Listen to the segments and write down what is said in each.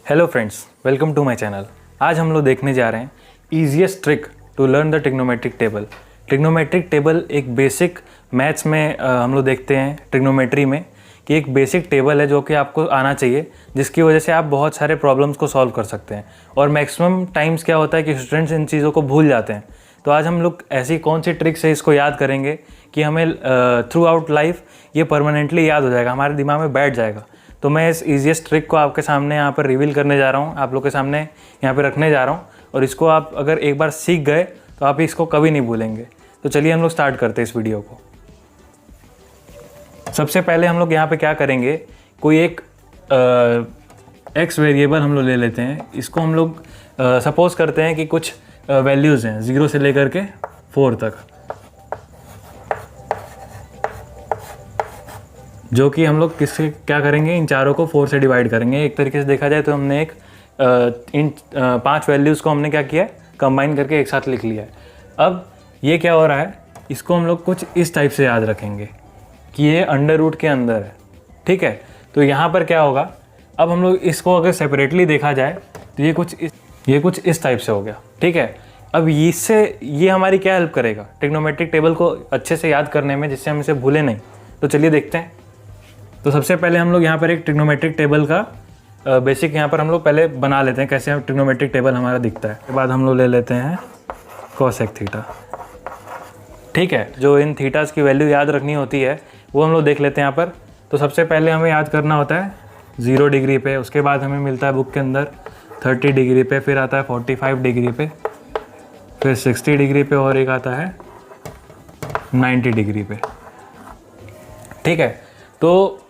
Hello friends, welcome to my channel. आज हम लोग देखने जा रहे हैं easiest trick to learn the trigonometric table. Trigonometric table एक बेसिक मैथ्स में हम लोग देखते हैं ट्रिग्नोमेट्री में कि एक बेसिक टेबल है जो कि आपको आना चाहिए, जिसकी वजह से आप बहुत सारे प्रॉब्लम्स को सॉल्व कर सकते हैं। और मैक्सिमम टाइम्स क्या होता है कि स्टूडेंट्स इन चीज़ों को भूल जाते हैं। तो आज हम लोग ऐसी कौन सी ट्रिक से इसको याद करेंगे कि हमें थ्रू आउट लाइफ ये परमानेंटली याद हो जाएगा, हमारे दिमाग में बैठ जाएगा। तो मैं इस ईजीएस्ट ट्रिक को आपके सामने यहाँ पर रिवील करने जा रहा हूँ, आप लोग के सामने यहाँ पे रखने जा रहा हूँ। और इसको आप अगर एक बार सीख गए तो आप इसको कभी नहीं भूलेंगे। तो चलिए हम लोग स्टार्ट करते हैं इस वीडियो को। सबसे पहले हम लोग यहाँ पे क्या करेंगे, कोई एक एक्स वेरिएबल हम लोग ले लेते हैं। इसको हम लोग सपोज करते हैं कि कुछ वैल्यूज़ हैं 0 से लेकर के 4 तक, जो कि हम लोग किससे क्या करेंगे, इन चारों को 4 से डिवाइड करेंगे। एक तरीके से देखा जाए तो हमने इन 5 वैल्यूज़ को हमने क्या किया, कंबाइन करके एक साथ लिख लिया है। अब ये क्या हो रहा है, इसको हम लोग कुछ इस टाइप से याद रखेंगे कि ये अंडर रूट के अंदर है। ठीक है, तो यहाँ पर क्या होगा, अब हम लोग इसको अगर सेपरेटली देखा जाए तो ये कुछ इस टाइप से हो गया। ठीक है, अब इससे ये हमारी क्या हेल्प करेगा ट्रिग्नोमेट्रिक टेबल को अच्छे से याद करने में, जिससे हम इसे भूले नहीं। तो चलिए देखते हैं। तो सबसे पहले हम लोग यहाँ पर एक ट्रिग्नोमेट्रिक टेबल का बेसिक यहाँ पर हम लोग पहले बना लेते हैं, कैसे ट्रिग्नोमेट्रिक टेबल हमारा दिखता है। उसके बाद हम लोग ले लेते हैं कोसेक थीटा। ठीक है, जो इन थीटास की वैल्यू याद रखनी होती है वो हम लोग देख लेते हैं यहाँ पर। तो सबसे पहले हमें याद करना होता है 0 डिग्री पे, उसके बाद हमें मिलता है बुक के अंदर 30 डिग्री पे, फिर आता है 45 डिग्री पे, फिर 60 डिग्री पे, और एक आता है 90 डिग्री पे। ठीक है, तो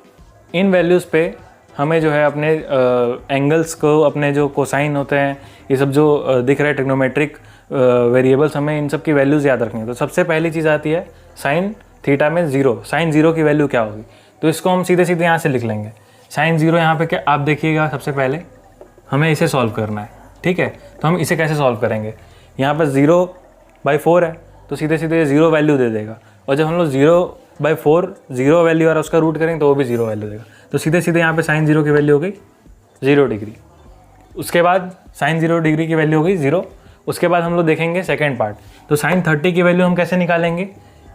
इन वैल्यूज़ पे हमें जो है अपने एंगल्स को, अपने जो कोसाइन होते हैं, ये सब जो दिख रहा है ट्रिग्नोमेट्रिक वेरिएबल्स, हमें इन सब की वैल्यूज़ याद रखनी है। तो सबसे पहली चीज़ आती है साइन थीटा में 0। साइन 0 की वैल्यू क्या होगी, तो इसको हम सीधे सीधे यहाँ से लिख लेंगे। साइन 0 यहाँ पे क्या, आप देखिएगा, सबसे पहले हमें इसे सॉल्व करना है। ठीक है, तो हम इसे कैसे सॉल्व करेंगे, यहाँ पर 0/4 है तो सीधे सीधे 0 वैल्यू दे देगा। और जब हम लोग 0/4 0 वैल्यू और उसका रूट करेंगे तो वो भी 0 वैल्यू देगा। तो सीधे सीधे यहाँ पे साइन 0 की वैल्यू हो गई 0 डिग्री। उसके बाद साइन 0 डिग्री की वैल्यू हो गई 0। उसके बाद हम लोग देखेंगे सेकेंड पार्ट। तो साइन 30 की वैल्यू हम कैसे निकालेंगे,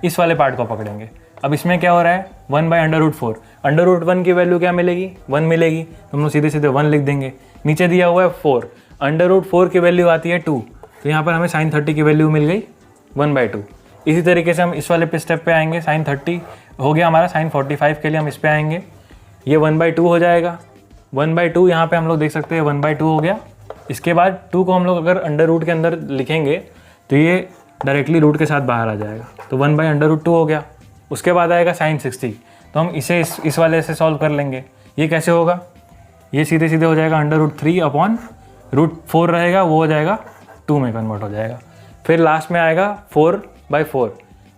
इस वाले पार्ट को पकड़ेंगे। अब इसमें क्या हो रहा है, 1/√4। अंडर रूट 1 की वैल्यू क्या मिलेगी, 1 मिलेगी, तो हम लोग सीधे सीधे 1 लिख देंगे। नीचे दिया हुआ है 4, अंडर रूट 4 की वैल्यू आती है 2, तो यहाँ पर हमें साइन 30 की वैल्यू मिल गई 1/2। इसी तरीके से हम इस वाले स्टेप पे आएंगे। साइन 30 हो गया हमारा, साइन 45 के लिए हम इस पे आएंगे, ये 1/2 हो जाएगा। 1/2 यहाँ पे हम लोग देख सकते हैं 1/2 हो गया। इसके बाद 2 को हम लोग अगर अंडर रूट के अंदर लिखेंगे तो ये डायरेक्टली रूट के साथ बाहर आ जाएगा, तो 1/√2 हो गया। उसके बाद आएगा साइन 60, तो हम इसे इस वाले से सॉल्व कर लेंगे। ये कैसे होगा, ये सीधे सीधे हो जाएगा √3/√4 रहेगा, वो हो जाएगा 2 में कन्वर्ट हो जाएगा। फिर लास्ट में आएगा 4/4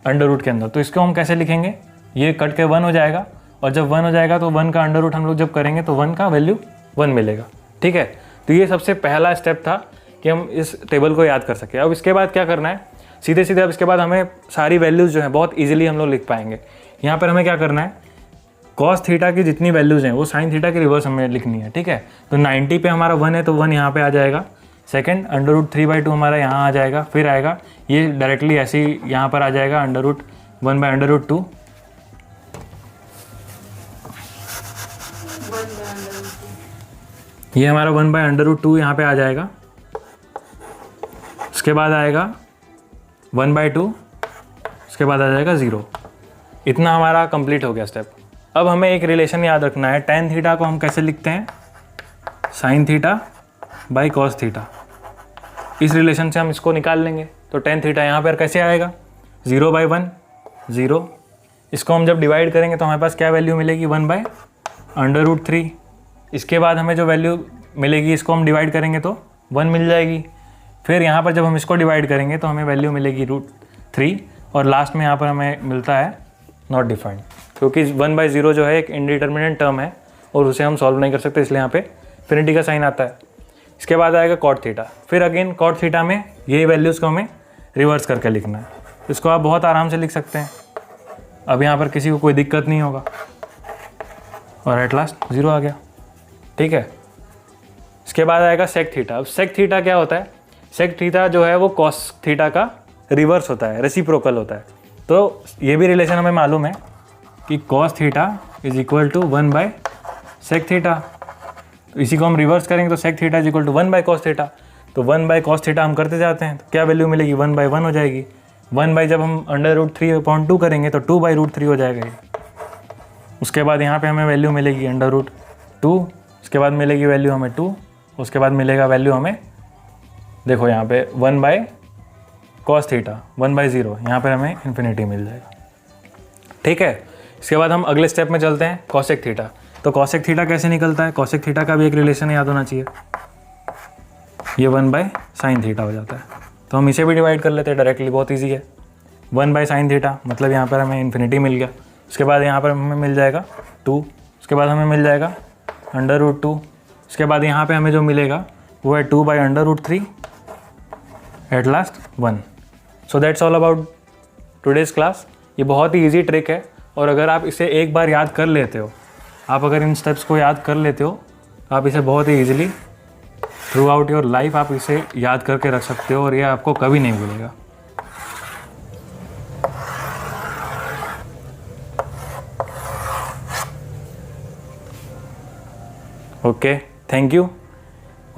अंडर रूट के अंदर, तो इसको हम कैसे लिखेंगे, ये कट के 1 हो जाएगा। और जब 1 हो जाएगा तो 1 का अंडर रूट हम लोग जब करेंगे तो 1 का वैल्यू 1 मिलेगा। ठीक है, तो ये सबसे पहला स्टेप था कि हम इस टेबल को याद कर सकें। अब इसके बाद क्या करना है, सीधे सीधे अब इसके बाद हमें सारी वैल्यूज़ जो हैं बहुत ईजिली हम लोग लिख पाएंगे। यहाँ पर हमें क्या करना है, कॉस थीटा की जितनी वैल्यूज़ हैं वो साइन थीटा की रिवर्स हमें लिखनी है। ठीक है, तो 90 पे हमारा 1 है तो 1 यहाँ पे आ जाएगा। सेकंड अंडर रूट 3/2 हमारा यहाँ आ जाएगा, फिर आएगा ये डायरेक्टली ऐसे ही यहाँ पर आ जाएगा √1/√2। ये हमारा 1/√2 यहाँ पे आ जाएगा। उसके बाद आएगा 1/2, उसके बाद आ जाएगा 0। इतना हमारा कंप्लीट हो गया स्टेप। अब हमें एक रिलेशन याद रखना है, tan थीटा को हम कैसे लिखते हैं, sin θ/cos θ। इस रिलेशन से हम इसको निकाल लेंगे। तो tan थीटा यहाँ पर कैसे आएगा, 0/1 0। इसको हम जब डिवाइड करेंगे तो हमारे पास क्या वैल्यू मिलेगी, 1/√3। इसके बाद हमें जो वैल्यू मिलेगी इसको हम डिवाइड करेंगे तो 1 मिल जाएगी। फिर यहाँ पर जब हम इसको डिवाइड करेंगे तो हमें वैल्यू मिलेगी √3, और लास्ट में यहाँ पर हमें मिलता है नॉट डिफाइंड, क्योंकि 1/0 जो है एक इंडिटर्मिनेंट टर्म है और उसे हम सॉल्व नहीं कर सकते, इसलिए यहाँ पे इन्फिनिटी का साइन आता है। इसके बाद आएगा कॉट थीटा, फिर अगेन कॉट थीटा में यही वैल्यूज़ को हमें रिवर्स करके लिखना है। इसको आप बहुत आराम से लिख सकते हैं, अब यहाँ पर किसी को कोई दिक्कत नहीं होगा। और एट लास्ट 0 आ गया। ठीक है, उसके बाद आएगा सेक थीटा। अब सेक थीटा क्या होता है? सेक थीटा जो है वो कॉस थीटा का रिवर्स होता है, रेसिप्रोकल होता है। तो ये भी रिलेशन हमें मालूम है कि cos theta is equal to 1 by sec theta. तो इसी को हम रिवर्स करेंगे तो sec theta is equal to 1 by cos theta. तो 1 बाय कॉस थीटा हम करते जाते हैं तो क्या वैल्यू मिलेगी? 1 बाय 1 हो जाएगी। 1 बाय जब हम √3/2 करेंगे तो 2 बाई √3 हो जाएगा ये। उसके बाद यहाँ पे हमें वैल्यू मिलेगी √2, उसके बाद मिलेगी वैल्यू हमें 2, उसके बाद मिलेगा वैल्यू हमें, देखो यहाँ पे 1 बाय कॉस थीटा 1/0, यहाँ पर हमें इन्फिनिटी मिल जाएगा। ठीक है, इसके बाद हम अगले स्टेप में चलते हैं, कॉसेक थीटा। तो कॉसेक थीटा कैसे निकलता है? कॉसेक थीटा का भी एक रिलेशन याद होना चाहिए, ये 1 बाय साइन थीटा हो जाता है। तो हम इसे भी डिवाइड कर लेते हैं डायरेक्टली, बहुत ईजी है। 1 बाय साइन थीटा मतलब यहाँ पर हमें इन्फिनिटी मिल गया। उसके बाद यहाँ पर हमें मिल जाएगा 2, उसके बाद हमें मिल जाएगा √2, उसके बाद यहाँ पे हमें जो मिलेगा वो है 2 by √3, at last 1। So that's all about today's class. ये बहुत ही ईजी ट्रिक है और अगर आप इसे एक बार याद कर लेते हो, आप अगर इन स्टेप्स को याद कर लेते हो तो आप इसे बहुत ही easily throughout your life आप इसे याद करके रख सकते हो और ये आपको कभी नहीं भूलेगा। Okay, thank you.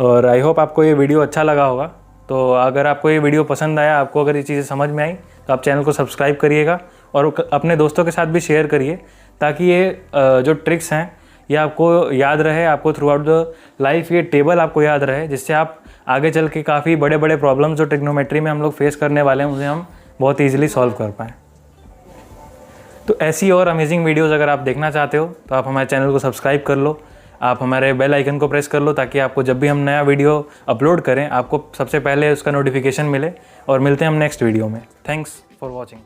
और आई होप आपको ये वीडियो अच्छा लगा होगा। तो अगर आपको ये वीडियो पसंद आया, आपको अगर ये चीज़ें समझ में आई तो आप चैनल को सब्सक्राइब करिएगा और अपने दोस्तों के साथ भी शेयर करिए, ताकि ये जो ट्रिक्स हैं ये आपको याद रहे, आपको थ्रू आउट द लाइफ ये टेबल आपको याद रहे, जिससे आप आगे चल के काफ़ी बड़े बड़े प्रॉब्लम्स जो ट्रिग्नोमेट्री में हम लोग फेस करने वाले हैं उसे हम बहुत ईजिली सॉल्व कर पाएँ। तो ऐसी और अमेजिंग वीडियोज़ अगर आप देखना चाहते हो तो आप हमारे चैनल को सब्सक्राइब कर लो, आप हमारे बेल आइकन को प्रेस कर लो, ताकि आपको जब भी हम नया वीडियो अपलोड करें आपको सबसे पहले उसका नोटिफिकेशन मिले। और मिलते हैं हम नेक्स्ट वीडियो में। Thanks for watching.